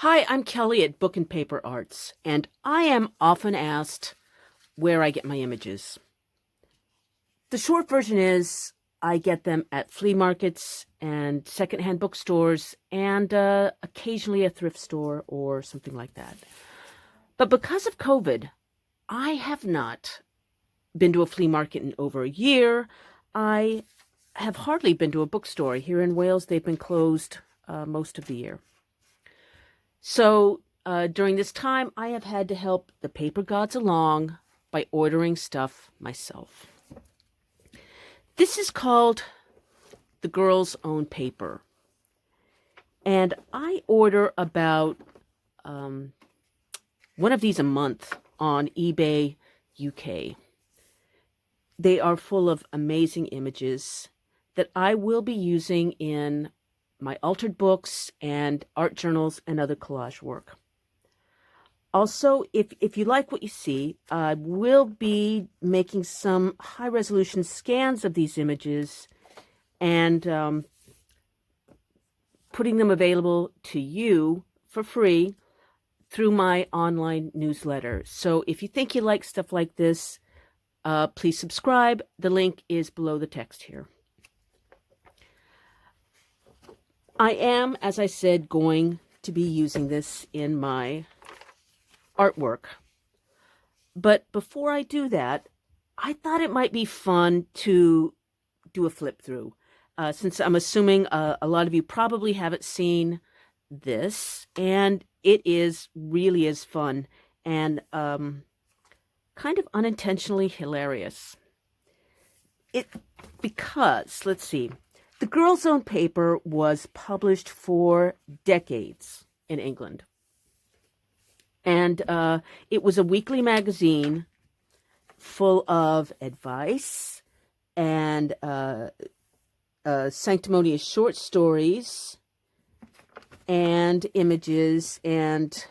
Hi, I'm Kelly at Book and Paper Arts, and I am often asked where I get my images. The short version is I get them at flea markets and secondhand bookstores and occasionally a thrift store or something like that. But because of COVID, I have not been to a flea market in over a year. I have hardly been to a bookstore. Here in Wales, they've been closed most of the year. So during this time, I have had to help the paper gods along by ordering stuff myself. This is called the Girl's Own Paper. And I order about one of these a month on eBay UK. They are full of amazing images that I will be using in my altered books and art journals and other collage work. Also, if you like what you see, I will be making some high-resolution scans of these images and putting them available to you for free through my online newsletter. So if you think you like stuff like this, please subscribe. The link is below the text here. I am, as I said, going to be using this in my artwork. But before I do that, I thought it might be fun to do a flip through. Since I'm assuming a lot of you probably haven't seen this, and it really is fun and kind of unintentionally hilarious. Because, let's see, The Girl's Own Paper was published for decades in England. And it was a weekly magazine full of advice and sanctimonious short stories and images and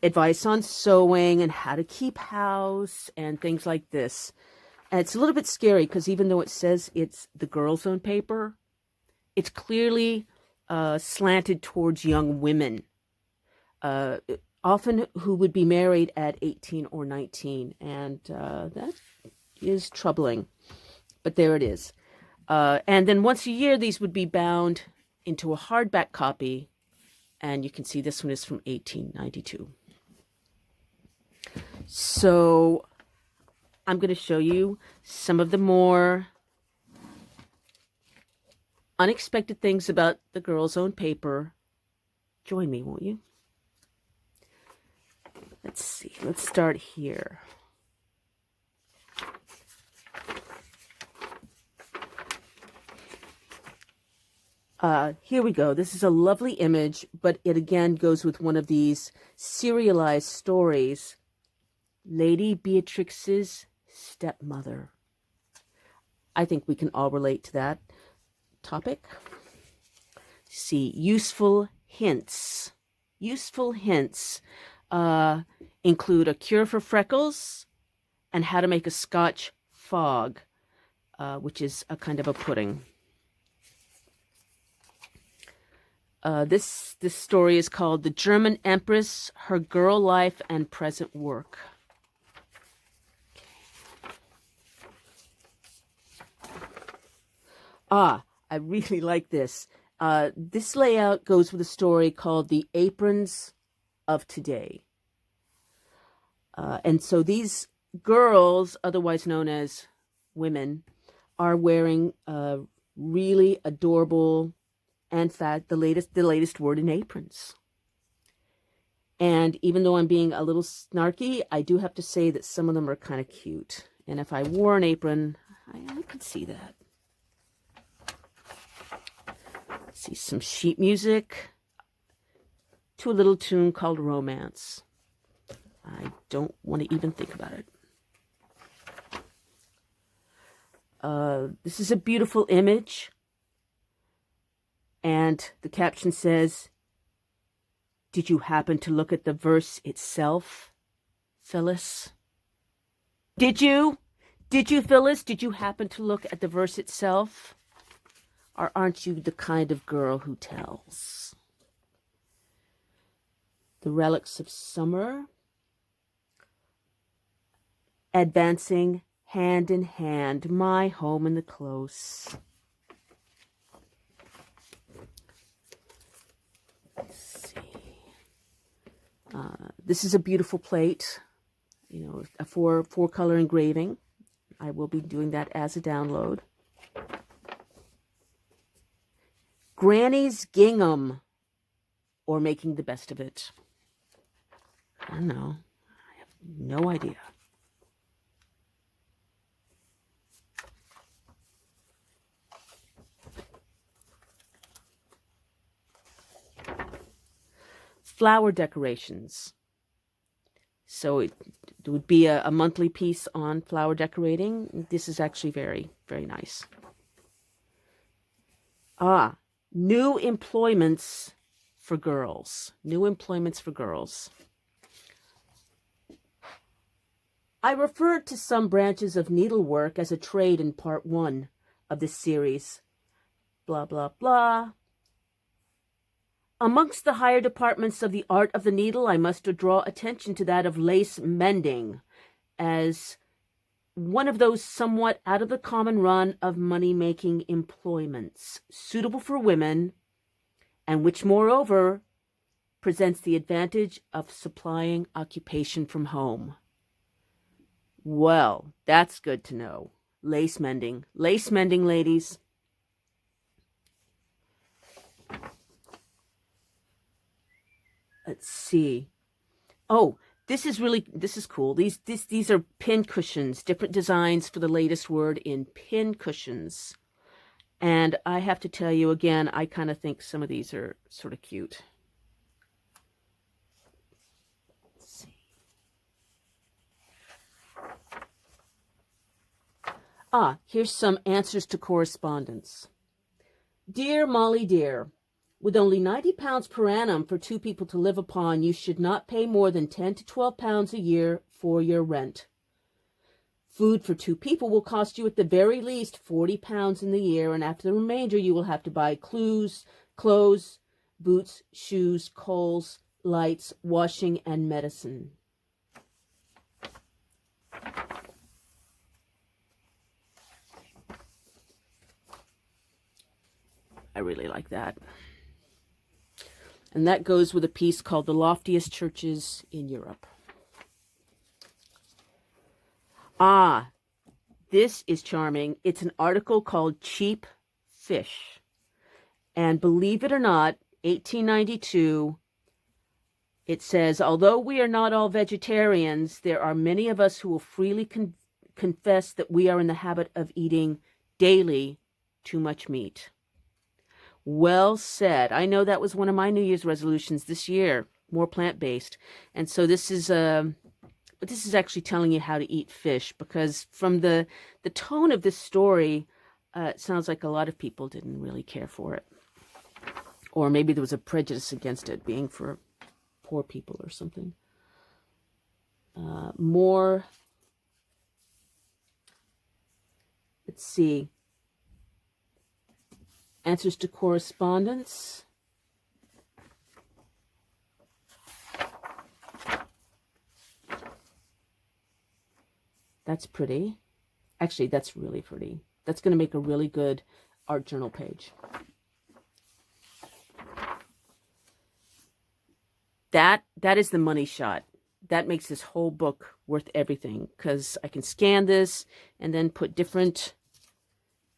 advice on sewing and how to keep house and things like this. And it's a little bit scary because even though it says it's the girl's own paper, it's clearly slanted towards young women, often who would be married at 18 or 19. And that is troubling. But there it is. And then once a year, these would be bound into a hardback copy. And you can see this one is from 1892. So I'm going to show you some of the more unexpected things about the Girl's Own Paper. Join me, won't you? Let's see. Let's start here. Here we go. This is a lovely image, but it again goes with one of these serialized stories. Lady Beatrix's stepmother. I think we can all relate to that topic. See, useful hints. Useful hints include a cure for freckles and how to make a Scotch fog, which is a kind of a pudding. This story is called The German Empress, Her Girl Life and Present Work. I really like this. This layout goes with a story called The Aprons of Today. And so these girls, otherwise known as women, are wearing really adorable, and in fact, the latest word in aprons. And even though I'm being a little snarky, I do have to say that some of them are kind of cute. And if I wore an apron, I could see that. See some sheet music to a little tune called Romance. I don't want to even think about it. This is a beautiful image. And the caption says, "Did you happen to look at the verse itself, Phyllis? Did you? Did you, Phyllis? Did you happen to look at the verse itself? Or aren't you the kind of girl who tells?" The Relics of Summer. Advancing hand in hand, my home in the close. Let's see. This is a beautiful plate, you know, a four-color engraving. I will be doing that as a download. Granny's Gingham, or Making the Best of It. I don't know. I have no idea. Flower decorations. So it would be a monthly piece on flower decorating. This is actually very, very nice. New employments for girls. New employments for girls. I referred to some branches of needlework as a trade in part 1 of this series. Blah, blah, blah. Amongst the higher departments of the art of the needle, I must draw attention to that of lace mending as one of those somewhat out of the common run of money-making employments, suitable for women, and which, moreover, presents the advantage of supplying occupation from home. Well, that's good to know. Lace mending. Lace mending, ladies. Let's see. Oh, this is cool. These are pin cushions, different designs for the latest word in pin cushions. And I have to tell you again, I kind of think some of these are sort of cute. Let's see. Here's some answers to correspondence. Dear Molly dear, with only £90 per annum for 2 people to live upon, you should not pay more than £10 to £12 a year for your rent. Food for 2 people will cost you at the very least £40 in the year, and after the remainder you will have to buy clothes, boots, shoes, coals, lights, washing, and medicine. I really like that. And that goes with a piece called The Loftiest Churches in Europe. This is charming. It's an article called Cheap Fish. And believe it or not, 1892, it says, although we are not all vegetarians, there are many of us who will freely confess that we are in the habit of eating daily too much meat. Well said. I know that was one of my New Year's resolutions this year, more plant-based. And so this is actually telling you how to eat fish, because from the tone of this story, it sounds like a lot of people didn't really care for it. Or maybe there was a prejudice against it being for poor people or something. More. Let's see. Answers to correspondence. That's pretty. Actually, that's really pretty. That's going to make a really good art journal page. That is the money shot. That makes this whole book worth everything, because I can scan this and then put different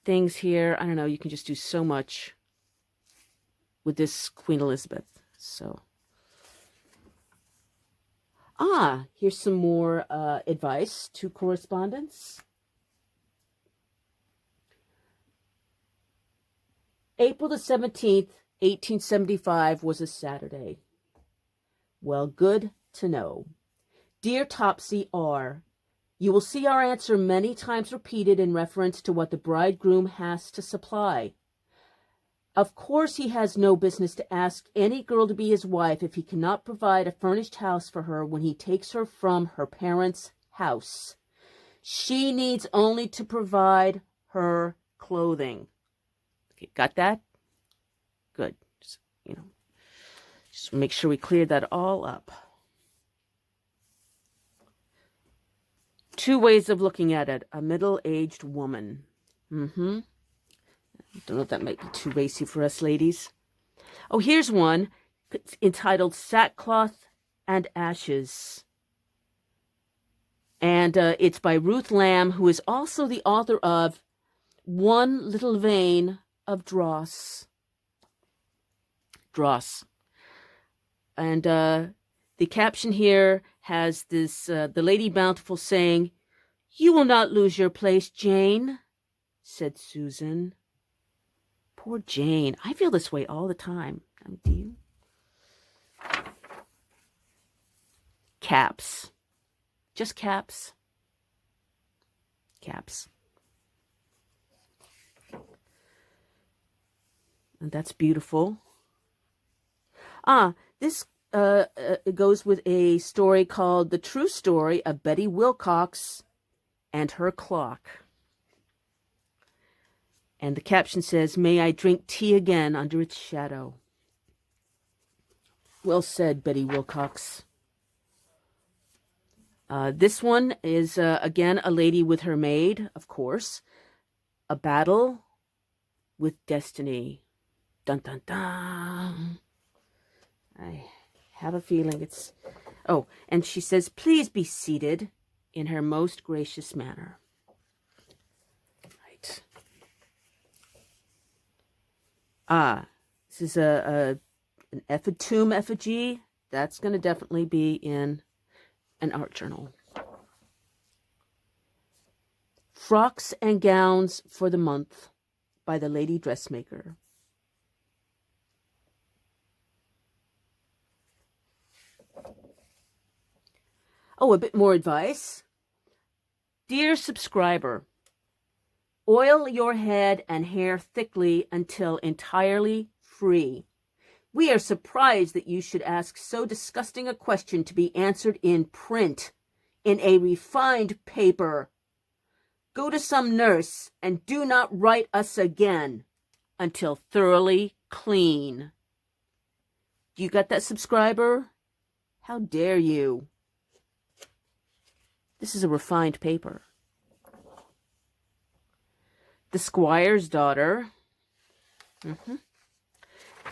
things here. I don't know, you can just do so much with this Queen Elizabeth. So here's some more advice to correspondence. April the 17th, 1875 was a Saturday. Well, good to know. Dear Topsy R., you will see our answer many times repeated in reference to what the bridegroom has to supply. Of course, he has no business to ask any girl to be his wife if he cannot provide a furnished house for her when he takes her from her parents' house. She needs only to provide her clothing. Okay, got that? Good. Just, Just make sure we clear that all up. Two ways of looking at it. A middle-aged woman. Don't know if that might be too racy for us ladies. Oh, here's one. It's entitled Sackcloth and Ashes. And it's by Ruth Lamb, who is also the author of One Little Vein of Dross. Dross. And the caption here has this, the Lady Bountiful saying, "You will not lose your place, Jane," said Susan. Poor Jane. I feel this way all the time. Do you? Caps. Just caps. Caps. And that's beautiful. This goes with a story called The True Story of Betty Wilcox and Her Clock. And the caption says, "May I drink tea again under its shadow." Well said, Betty Wilcox. This one is, again, a lady with her maid, of course. A battle with destiny. Dun, dun, dun. I have a feeling it's... Oh, and she says, "Please be seated," in her most gracious manner. Right. This is an tomb effigy. That's going to definitely be in an art journal. Frocks and Gowns for the Month by the Lady Dressmaker. Oh, a bit more advice. Dear subscriber, oil your head and hair thickly until entirely free. We are surprised that you should ask so disgusting a question to be answered in print, in a refined paper. Go to some nurse and do not write us again until thoroughly clean. You got that, subscriber? How dare you? This is a refined paper. The Squire's Daughter.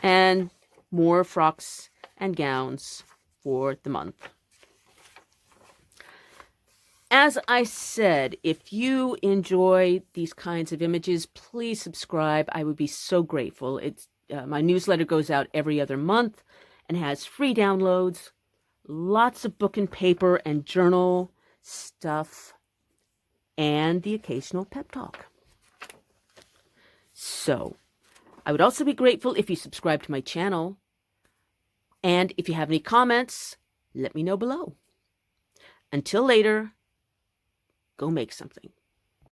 And more frocks and gowns for the month. As I said, if you enjoy these kinds of images, please subscribe. I would be so grateful. It's my newsletter goes out every other month and has free downloads, lots of book and paper and journal stuff, and the occasional pep talk. So, I would also be grateful if you subscribe to my channel. And if you have any comments, let me know below. Until later, go make something.